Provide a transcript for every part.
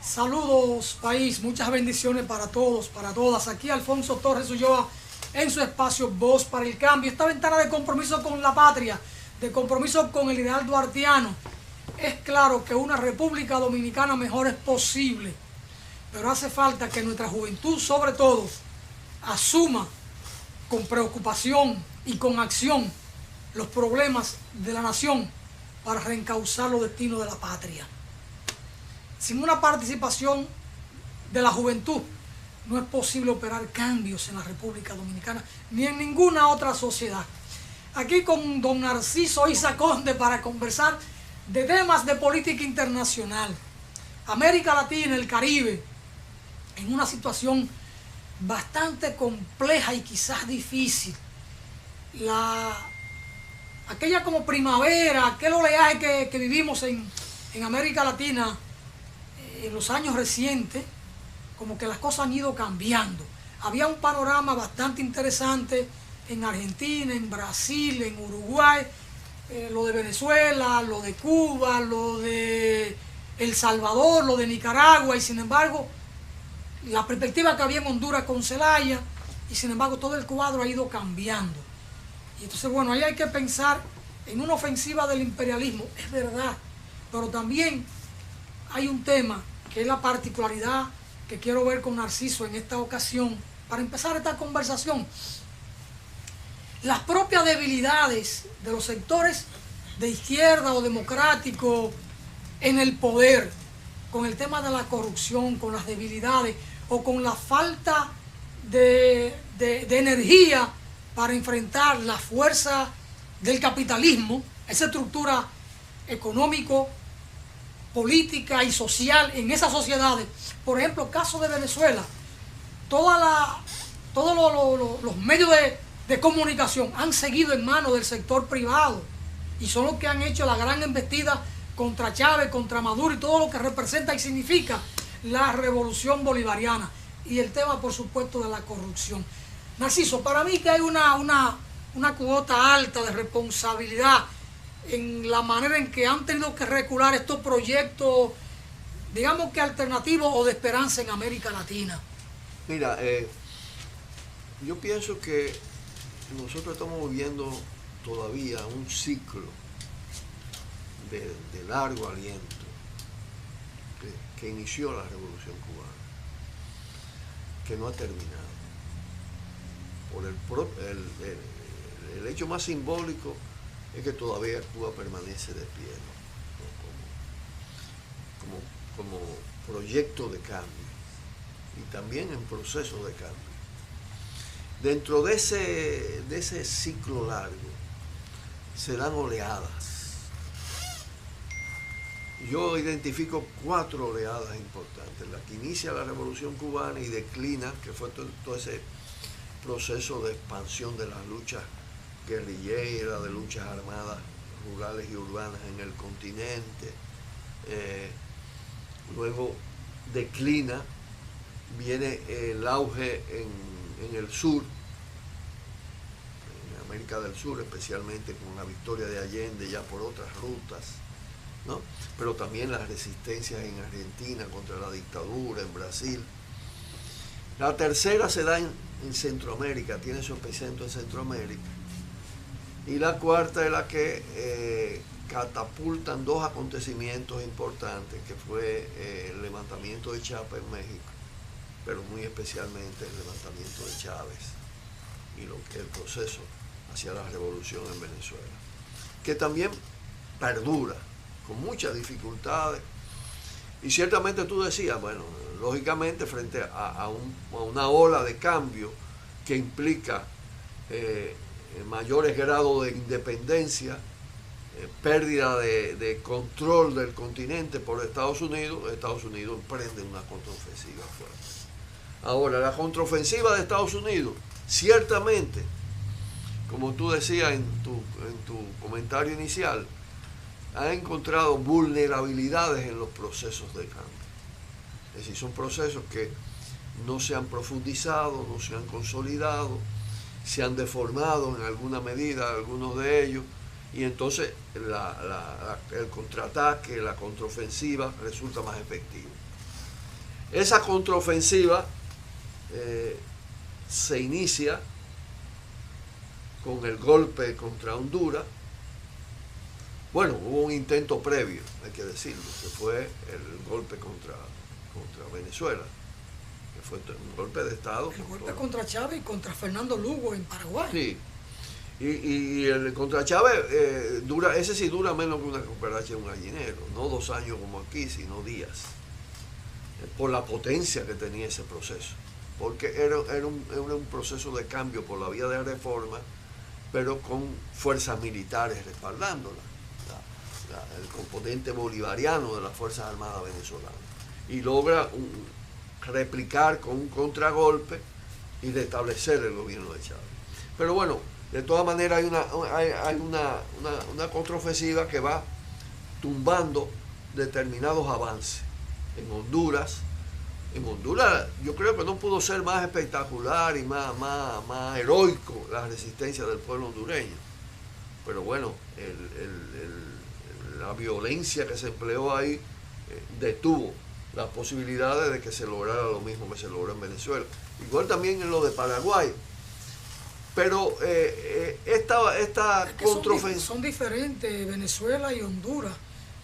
Saludos país, muchas bendiciones para todos, para todas. Aquí Alfonso Torres Ulloa en su espacio Voz para el Cambio. Esta ventana de compromiso con la patria, de compromiso con el ideal duartiano. Es claro que una República Dominicana mejor es posible, pero hace falta que nuestra juventud sobre todo asuma con preocupación y con acción los problemas de la nación para reencauzar los destinos de la patria. Sin una participación de la juventud no es posible operar cambios en la República Dominicana ni en ninguna otra sociedad. Aquí con don Narciso Isa Conde para conversar de temas de política internacional. América Latina, el Caribe, en una situación bastante compleja y quizás difícil. Aquella como primavera, aquel oleaje que vivimos en América Latina en los años recientes, como que las cosas han ido cambiando. Había un panorama bastante interesante en Argentina, en Brasil, en Uruguay, lo de Venezuela, lo de Cuba, lo de El Salvador, lo de Nicaragua, y sin embargo, la perspectiva que había en Honduras con Zelaya, y sin embargo todo el cuadro ha ido cambiando. Y entonces, bueno, ahí hay que pensar en una ofensiva del imperialismo, es verdad, pero también hay un tema que es la particularidad que quiero ver con Narciso en esta ocasión, para empezar esta conversación. Las propias debilidades de los sectores de izquierda o democrático en el poder, con el tema de la corrupción, con las debilidades o con la falta de energía para enfrentar la fuerza del capitalismo, esa estructura económico, política y social en esas sociedades. Por ejemplo, caso de Venezuela, todos los medios de comunicación han seguido en manos del sector privado y son los que han hecho la gran embestida contra Chávez, contra Maduro y todo lo que representa y significa la revolución bolivariana, y el tema, por supuesto, de la corrupción. Narciso, para mí que hay una cuota alta de responsabilidad en la manera en que han tenido que recular estos proyectos, digamos que alternativos o de esperanza en América Latina. Mira, yo pienso que nosotros estamos viviendo todavía un ciclo de largo aliento que inició la Revolución Cubana, que no ha terminado. Por el hecho más simbólico es que todavía Cuba permanece de pie, ¿no? como proyecto de cambio y también en proceso de cambio. Dentro de ese ciclo largo se dan oleadas. Yo identifico 4 oleadas importantes. La que inicia la Revolución Cubana y declina, que fue todo ese proceso de expansión de las luchas guerrilleras, de luchas armadas rurales y urbanas en el continente. Luego declina, viene el auge en el sur, en América del Sur, especialmente con la victoria de Allende ya por otras rutas, ¿no? Pero también las resistencias en Argentina contra la dictadura, en Brasil. La tercera se da en Centroamérica, tiene su epicentro en Centroamérica. Y la cuarta es la que catapultan 2 acontecimientos importantes, que fue el levantamiento de Chiapas en México, pero muy especialmente el levantamiento de Chávez y el proceso hacia la revolución en Venezuela, que también perdura con muchas dificultades. Y ciertamente tú decías, bueno, lógicamente frente a una ola de cambio que implica mayores grados de independencia, pérdida de control del continente por Estados Unidos emprende una contraofensiva fuerte. Ahora, la contraofensiva de Estados Unidos, ciertamente, como tú decías en tu comentario inicial, ha encontrado vulnerabilidades en los procesos de cambio. Es decir, son procesos que no se han profundizado, no se han consolidado, se han deformado en alguna medida algunos de ellos, y entonces el contraataque, la contraofensiva resulta más efectivo. Esa contraofensiva se inicia con el golpe contra Honduras. Bueno, hubo un intento previo, hay que decirlo, que fue el golpe contra Venezuela, que fue un golpe de Estado. El golpe contra Chávez y contra Fernando Lugo en Paraguay. Sí. Y el contra Chávez, ese sí dura menos que una cucaracha en un gallinero, no 2 años como aquí, sino días, por la potencia que tenía ese proceso, porque era un proceso de cambio por la vía de reforma, pero con fuerzas militares respaldándola, el componente bolivariano de las Fuerzas Armadas venezolanas, y logra replicar con un contragolpe y restablecer el gobierno de Chávez. Pero bueno, de todas maneras hay una contraofensiva que va tumbando determinados avances. En Honduras yo creo que no pudo ser más espectacular y más heroico la resistencia del pueblo hondureño. Pero bueno, la violencia que se empleó ahí detuvo las posibilidades de que se lograra lo mismo que se logró en Venezuela. Igual también en lo de Paraguay. Pero esta contraofensiva... Son diferentes Venezuela y Honduras,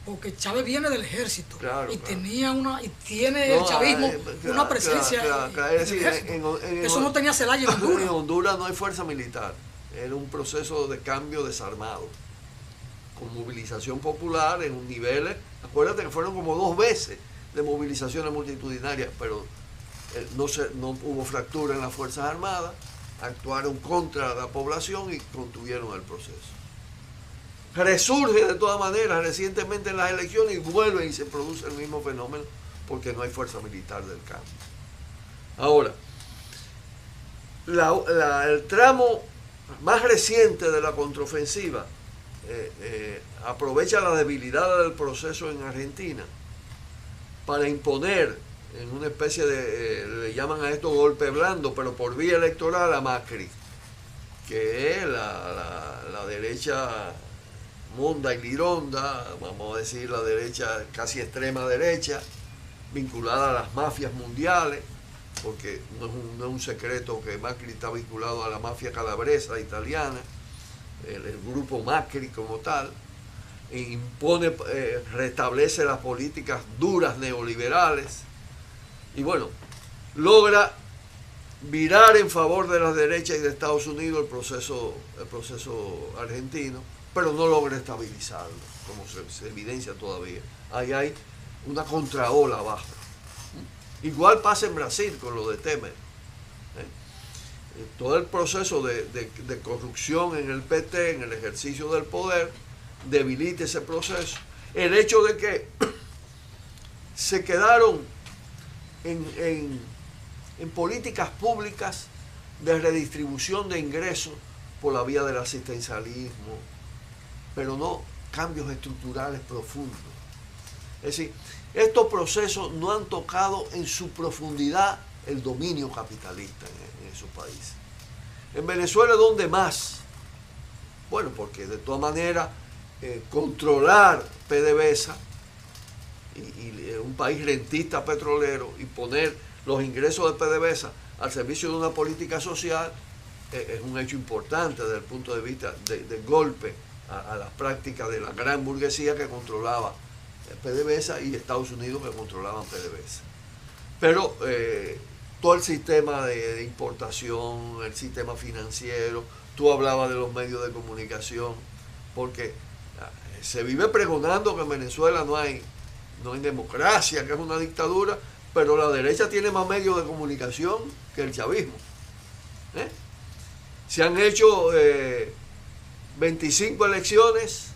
porque Chávez viene del ejército, claro, y claro. tiene el chavismo una presencia. Es decir, eso no tenía Zelaya en Honduras. En Honduras no hay fuerza militar, era un proceso de cambio desarmado, con movilización popular en un nivel. Acuérdate que fueron como 2 veces de movilizaciones multitudinarias, pero no hubo fractura en las Fuerzas Armadas, actuaron contra la población y contuvieron el proceso. Resurge de todas maneras recientemente en las elecciones y vuelve y se produce el mismo fenómeno porque no hay fuerza militar del cambio. Ahora, el tramo más reciente de la contraofensiva aprovecha la debilidad del proceso en Argentina para imponer en una especie de, le llaman a esto golpe blando, pero por vía electoral a Macri, que es la derecha monda y lironda, vamos a decir la derecha casi extrema derecha, vinculada a las mafias mundiales, porque no es un secreto que Macri está vinculado a la mafia calabresa italiana, el grupo Macri como tal, e impone, restablece las políticas duras neoliberales, y bueno, logra virar en favor de la derecha y de Estados Unidos el proceso argentino, pero no logra estabilizarlo, como se evidencia todavía. Ahí hay una contraola abajo. Igual pasa en Brasil con lo de Temer. Todo el proceso de corrupción en el PT, en el ejercicio del poder, debilita ese proceso. El hecho de que se quedaron en políticas públicas de redistribución de ingresos por la vía del asistencialismo, pero no cambios estructurales profundos. Es decir, estos procesos no han tocado en su profundidad el dominio capitalista en esos países. En Venezuela, ¿dónde más? Bueno, porque de todas maneras controlar PDVSA y un país rentista petrolero y poner los ingresos de PDVSA al servicio de una política social es un hecho importante desde el punto de vista de golpe a las prácticas de la gran burguesía que controlaba PDVSA y Estados Unidos que controlaban PDVSA. Pero todo el sistema de importación, el sistema financiero, tú hablabas de los medios de comunicación, porque se vive pregonando que en Venezuela no hay democracia, que es una dictadura, pero la derecha tiene más medios de comunicación que el chavismo. Se han hecho 25 elecciones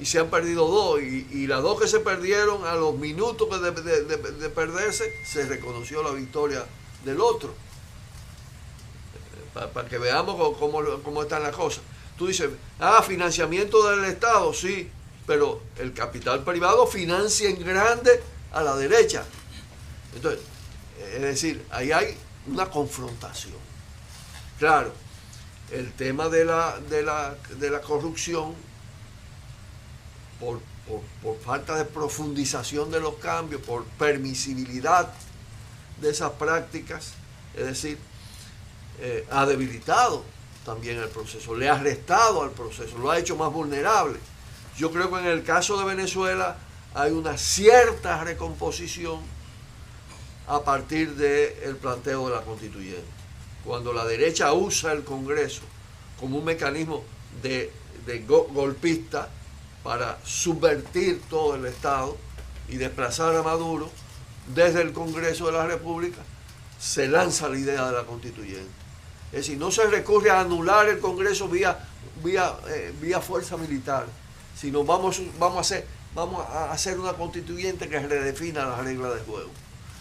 y se han perdido 2, y las 2 que se perdieron, a los minutos de perderse, se reconoció la victoria del otro. Para que veamos cómo están las cosas. Tú dices, financiamiento del Estado, sí, pero el capital privado financia en grande a la derecha. Entonces, es decir, ahí hay una confrontación. Claro, el tema de la corrupción por falta de profundización de los cambios, por permisibilidad de esas prácticas, es decir, ha debilitado también el proceso, le ha restado al proceso, lo ha hecho más vulnerable. Yo creo que en el caso de Venezuela hay una cierta recomposición a partir del planteo de la constituyente. Cuando la derecha usa el Congreso como un mecanismo de golpista para subvertir todo el Estado y desplazar a Maduro, desde el Congreso de la República se lanza la idea de la constituyente. Es decir, no se recurre a anular el Congreso vía fuerza militar, sino vamos a hacer una constituyente que redefina las reglas del juego.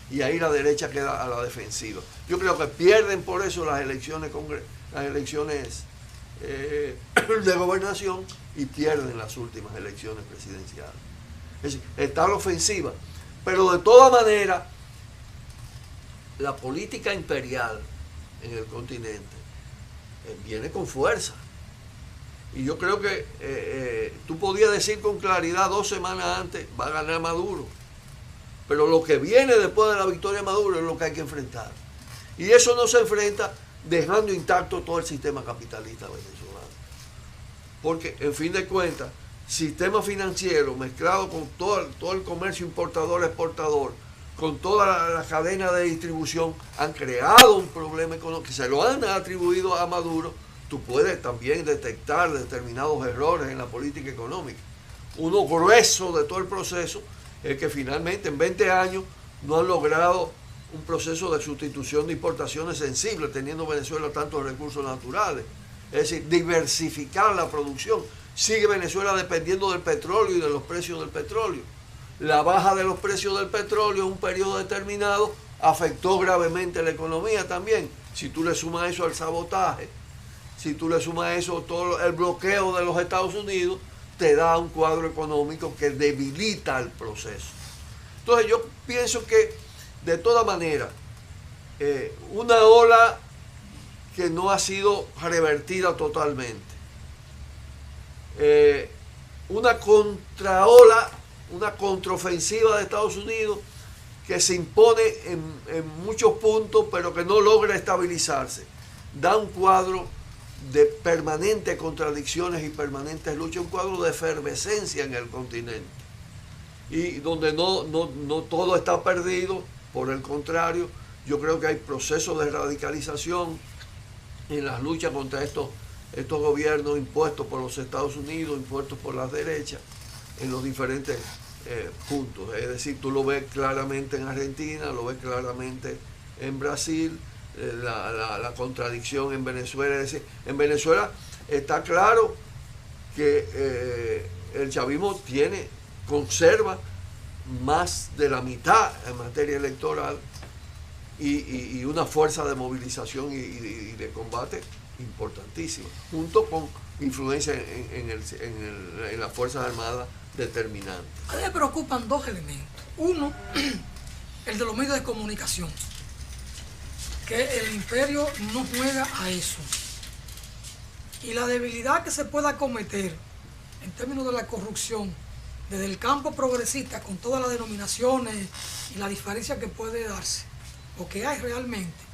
Y ahí la derecha queda a la defensiva. Yo creo que pierden por eso las elecciones de gobernación y pierden las últimas elecciones presidenciales. Es decir, está a la ofensiva. Pero de toda manera, la política imperial en el continente viene con fuerza. Y yo creo que tú podías decir con claridad 2 semanas antes, va a ganar Maduro. Pero lo que viene después de la victoria de Maduro es lo que hay que enfrentar. Y eso no se enfrenta dejando intacto todo el sistema capitalista venezolano. Porque, en fin de cuentas, sistema financiero mezclado con todo el comercio importador-exportador, con toda la cadena de distribución, han creado un problema económico que se lo han atribuido a Maduro. Tú puedes también detectar determinados errores en la política económica. Uno grueso de todo el proceso es que finalmente en 20 años no han logrado un proceso de sustitución de importaciones sensible, teniendo Venezuela tantos recursos naturales. Es decir, diversificar la producción. Sigue Venezuela dependiendo del petróleo y de los precios del petróleo. La baja de los precios del petróleo en un periodo determinado afectó gravemente la economía también. Si tú le sumas eso al sabotaje, si tú le sumas eso todo el bloqueo de los Estados Unidos, te da un cuadro económico que debilita el proceso. Entonces yo pienso que de toda manera una ola que no ha sido revertida totalmente, una contraola, una contraofensiva de Estados Unidos que se impone en muchos puntos pero que no logra estabilizarse, da un cuadro de permanentes contradicciones y permanentes luchas, un cuadro de efervescencia en el continente, y donde no todo está perdido. Por el contrario, yo creo que hay procesos de radicalización en las luchas contra estos gobiernos impuestos por los Estados Unidos, impuestos por las derechas, en los diferentes puntos. Es decir, tú lo ves claramente en Argentina, lo ves claramente en Brasil, la contradicción en Venezuela. Es decir, en Venezuela está claro que el chavismo conserva más de la mitad en materia electoral y una fuerza de movilización y de combate importantísima, junto con influencia en las Fuerzas Armadas determinantes. A mí me preocupan 2 elementos. Uno, el de los medios de comunicación, que el imperio no juega a eso. Y la debilidad que se pueda cometer en términos de la corrupción desde el campo progresista, con todas las denominaciones y la diferencia que puede darse, o que hay realmente.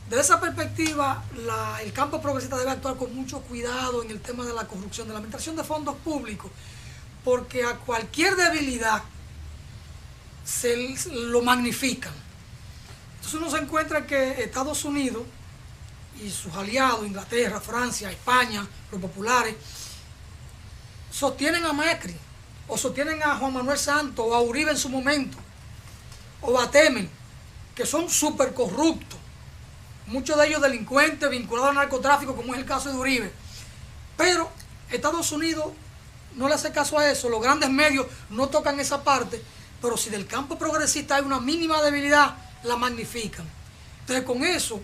Desde esa perspectiva, el campo progresista debe actuar con mucho cuidado en el tema de la corrupción, de la administración de fondos públicos, porque a cualquier debilidad se lo magnifican. Entonces uno se encuentra que Estados Unidos y sus aliados, Inglaterra, Francia, España, los populares, sostienen a Macri, o sostienen a Juan Manuel Santos, o a Uribe en su momento, o a Temer, que son súper corruptos, muchos de ellos delincuentes vinculados al narcotráfico, como es el caso de Uribe. Pero Estados Unidos no le hace caso a eso, los grandes medios no tocan esa parte, pero si del campo progresista hay una mínima debilidad, la magnifican. Entonces con eso,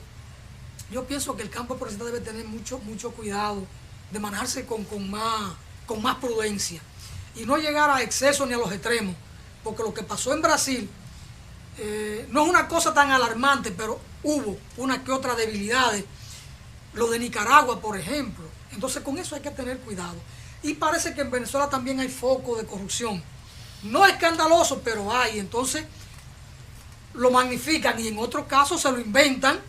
yo pienso que el campo progresista debe tener mucho cuidado de manejarse con más prudencia y no llegar a excesos ni a los extremos, porque lo que pasó en Brasil no es una cosa tan alarmante, pero hubo una que otra debilidades, lo de Nicaragua, por ejemplo. Entonces con eso hay que tener cuidado. Y parece que en Venezuela también hay foco de corrupción. No escandaloso, pero hay. Entonces lo magnifican y en otros casos se lo inventan,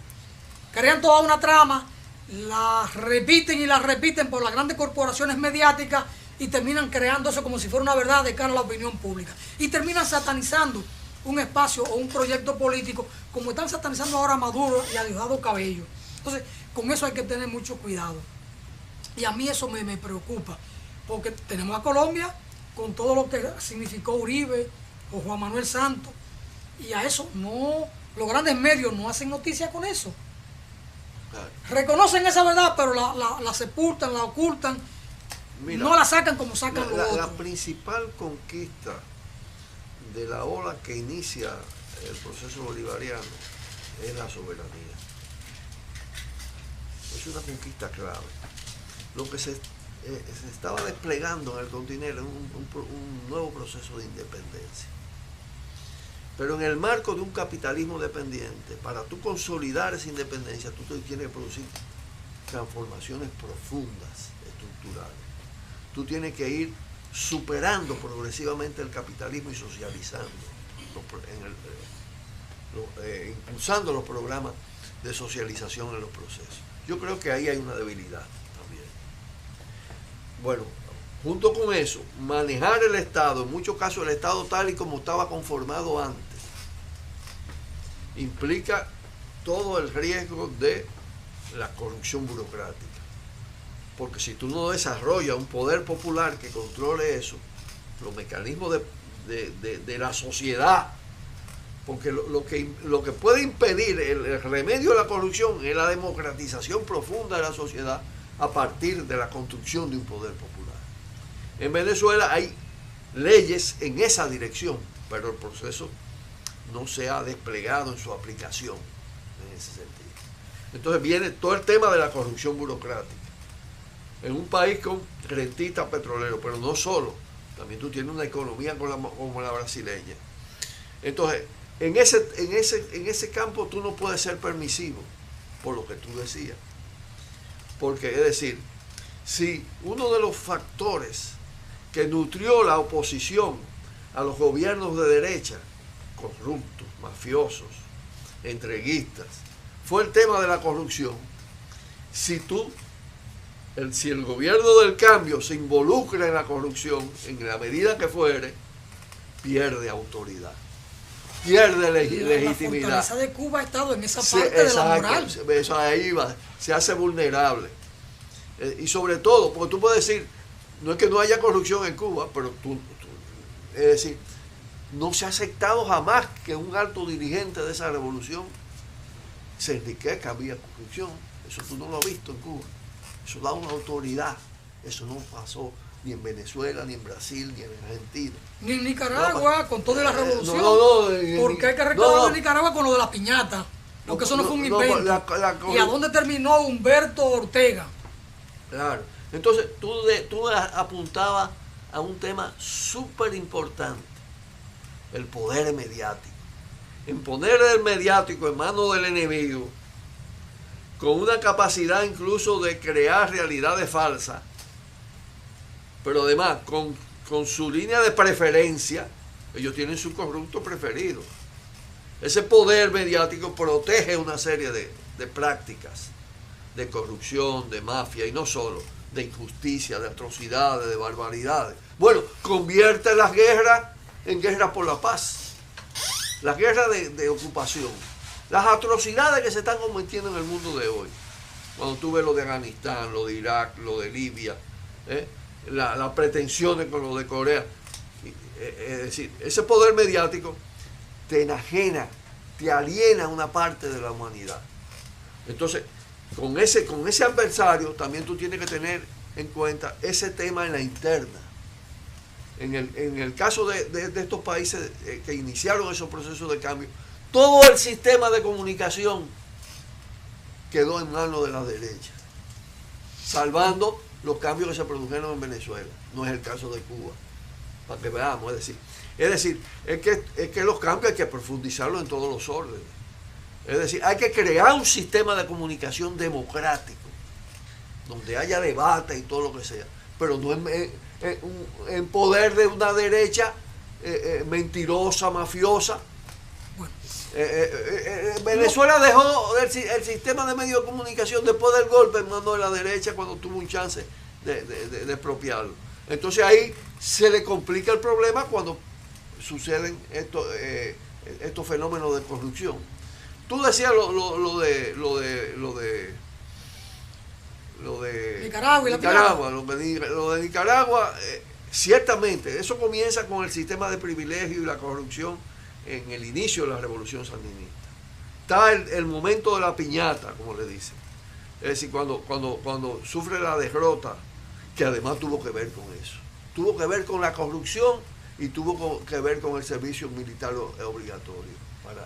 crean toda una trama, la repiten y la repiten por las grandes corporaciones mediáticas y terminan creando eso como si fuera una verdad de cara a la opinión pública. Y terminan satanizando un espacio o un proyecto político como están satanizando ahora a Maduro y a Diosdado Cabello. Entonces, con eso hay que tener mucho cuidado. Y a mí eso me preocupa, porque tenemos a Colombia con todo lo que significó Uribe o Juan Manuel Santos, y a eso no, los grandes medios no hacen noticia con eso. Reconocen esa verdad, pero la sepultan, la ocultan. Mira, no la sacan como sacan los otros. La principal conquista de la ola que inicia el proceso bolivariano es la soberanía. Es una conquista clave. Lo que se estaba desplegando en el continente era un nuevo proceso de independencia. Pero en el marco de un capitalismo dependiente, para tú consolidar esa independencia, tú tienes que producir transformaciones profundas, estructurales. Tú tienes que ir superando progresivamente el capitalismo y socializando, impulsando los programas de socialización en los procesos. Yo creo que ahí hay una debilidad también. Bueno, junto con eso, manejar el Estado, en muchos casos el Estado tal y como estaba conformado antes, implica todo el riesgo de la corrupción burocrática. Porque si tú no desarrollas un poder popular que controle eso, los mecanismos de la sociedad, porque lo que puede impedir el remedio de la corrupción es la democratización profunda de la sociedad a partir de la construcción de un poder popular. En Venezuela hay leyes en esa dirección, pero el proceso no se ha desplegado en su aplicación en ese sentido. Entonces viene todo el tema de la corrupción burocrática. En un país con rentistas petroleros, pero no solo, también tú tienes una economía como la brasileña. Entonces, en ese campo tú no puedes ser permisivo, por lo que tú decías. Porque, es decir, si uno de los factores que nutrió la oposición a los gobiernos de derecha, corruptos, mafiosos, entreguistas, fue el tema de la corrupción, si el gobierno del cambio se involucra en la corrupción, en la medida que fuere, pierde autoridad, pierde legitimidad. La fortaleza de Cuba ha estado en esa parte de la moral. Eso ahí va, se hace vulnerable. Y sobre todo, porque tú puedes decir, no es que no haya corrupción en Cuba, pero es decir, no se ha aceptado jamás que un alto dirigente de esa revolución se enriquezca vía corrupción. Eso tú no lo has visto en Cuba. Eso da una autoridad. Eso no pasó ni en Venezuela, ni en Brasil, ni en Argentina. Ni en Nicaragua, con toda la revolución. Porque hay que recordar de Nicaragua con lo de la piñata. Porque eso no fue un invento. ¿Y a dónde terminó Humberto Ortega? Claro. Entonces, tú apuntabas a un tema súper importante. El poder mediático. En poner el mediático en manos del enemigo, con una capacidad incluso de crear realidades falsas, pero además con su línea de preferencia, ellos tienen su corrupto preferido. Ese poder mediático protege una serie de prácticas de corrupción, de mafia, y no solo, de injusticia, de atrocidades, de barbaridades. Bueno, convierte las guerras en guerras por la paz, las guerras de ocupación, las atrocidades que se están cometiendo en el mundo de hoy. Cuando tú ves lo de Afganistán, lo de Irak, lo de Libia, las pretensiones con lo de Corea. Es decir, ese poder mediático te enajena, te aliena una parte de la humanidad. Entonces, con ese adversario también tú tienes que tener en cuenta ese tema en la interna. En el caso de estos países que iniciaron esos procesos de cambio, todo el sistema de comunicación quedó en manos de la derecha, salvando los cambios que se produjeron en Venezuela. No es el caso de Cuba, para que veamos. Es decir, es que los cambios hay que profundizarlos en todos los órdenes. Es decir, hay que crear un sistema de comunicación democrático, donde haya debate y todo lo que sea, pero no en poder de una derecha mentirosa, mafiosa. Bueno, Venezuela dejó el sistema de medios de comunicación después del golpe en manos de la derecha cuando tuvo un chance de expropiarlo. Entonces ahí se le complica el problema cuando suceden estos fenómenos de corrupción. Tú decías lo de Nicaragua y lo de Nicaragua, ciertamente, eso comienza con el sistema de privilegio y la corrupción en el inicio de la revolución sandinista. Está el momento de la piñata, como le dicen. Es decir, cuando sufre la derrota, que además tuvo que ver con eso. Tuvo que ver con la corrupción y tuvo que ver con el servicio militar obligatorio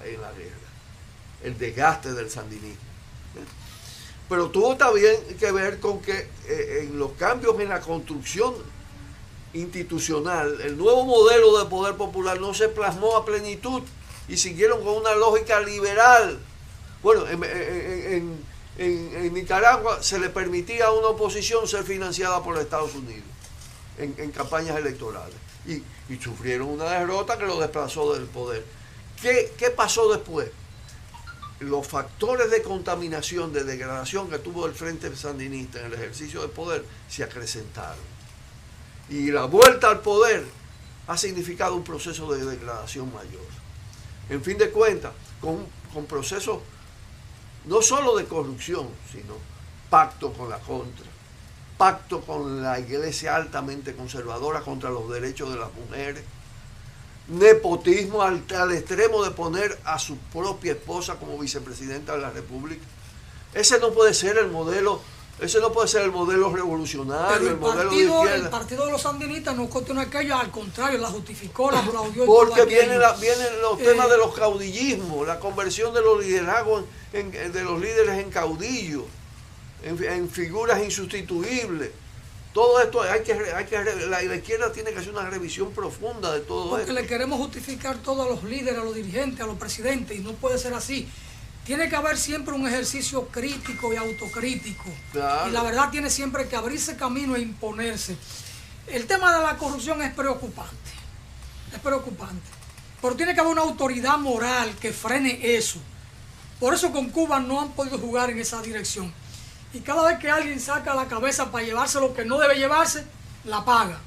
en la guerra. El desgaste del sandinismo. Pero tuvo también que ver con que en los cambios en la construcción institucional, el nuevo modelo de poder popular no se plasmó a plenitud y siguieron con una lógica liberal. Bueno, en Nicaragua se le permitía a una oposición ser financiada por Estados Unidos en campañas electorales y sufrieron una derrota que lo desplazó del poder. ¿Qué pasó después? Los factores de contaminación, de degradación que tuvo el Frente Sandinista en el ejercicio del poder se acrecentaron. Y la vuelta al poder ha significado un proceso de degradación mayor. En fin de cuentas, con procesos no solo de corrupción, sino pacto con la contra, pacto con la iglesia altamente conservadora contra los derechos de las mujeres, nepotismo al extremo de poner a su propia esposa como vicepresidenta de la República. Ese no puede ser el modelo revolucionario, el modelo de izquierda. El partido de los sandinistas no cuestionó aquello, al contrario, la justificó, la aplaudió. Porque vienen los temas de los caudillismos, la conversión de los liderazgos, de los líderes en caudillos, en figuras insustituibles. Todo esto la izquierda tiene que hacer una revisión profunda de todo esto. Porque le queremos justificar todo a los líderes, a los dirigentes, a los presidentes, y no puede ser así. Tiene que haber siempre un ejercicio crítico y autocrítico. Claro. Y la verdad tiene siempre que abrirse camino e imponerse. El tema de la corrupción es preocupante. Es preocupante. Pero tiene que haber una autoridad moral que frene eso. Por eso con Cuba no han podido jugar en esa dirección. Y cada vez que alguien saca la cabeza para llevarse lo que no debe llevarse, la paga.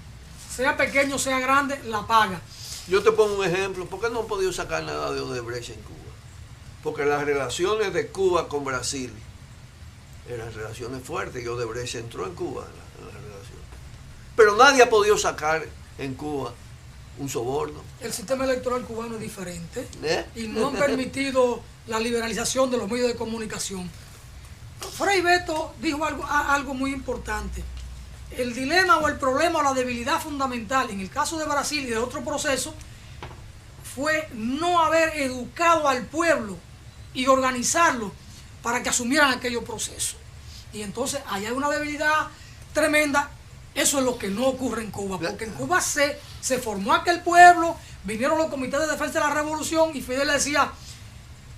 Sea pequeño, sea grande, la paga. Yo te pongo un ejemplo. ¿Por qué no han podido sacar nada de Odebrecht en Cuba? Porque las relaciones de Cuba con Brasil eran relaciones fuertes y Odebrecht entró en Cuba en las relaciones. Pero nadie ha podido sacar en Cuba un soborno. El sistema electoral cubano es diferente y no han permitido la liberalización de los medios de comunicación. Frei Beto dijo algo muy importante. El dilema o el problema o la debilidad fundamental en el caso de Brasil y de otro proceso fue no haber educado al pueblo y organizarlo para que asumieran aquellos procesos. Y entonces ahí hay una debilidad tremenda. Eso es lo que no ocurre en Cuba, porque en Cuba se formó aquel pueblo, vinieron los comités de defensa de la revolución y Fidel le decía,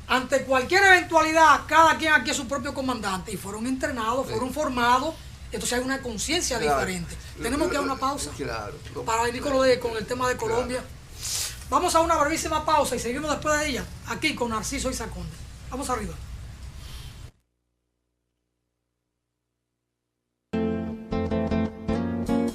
ante cualquier eventualidad, cada quien aquí es su propio comandante, y fueron entrenados, fueron formados. Entonces hay una conciencia diferente. Tenemos que dar una pausa para venir con el tema de Colombia. Vamos a una brevísima pausa y seguimos después de ella, aquí con Narciso Isaconde. Vamos arriba.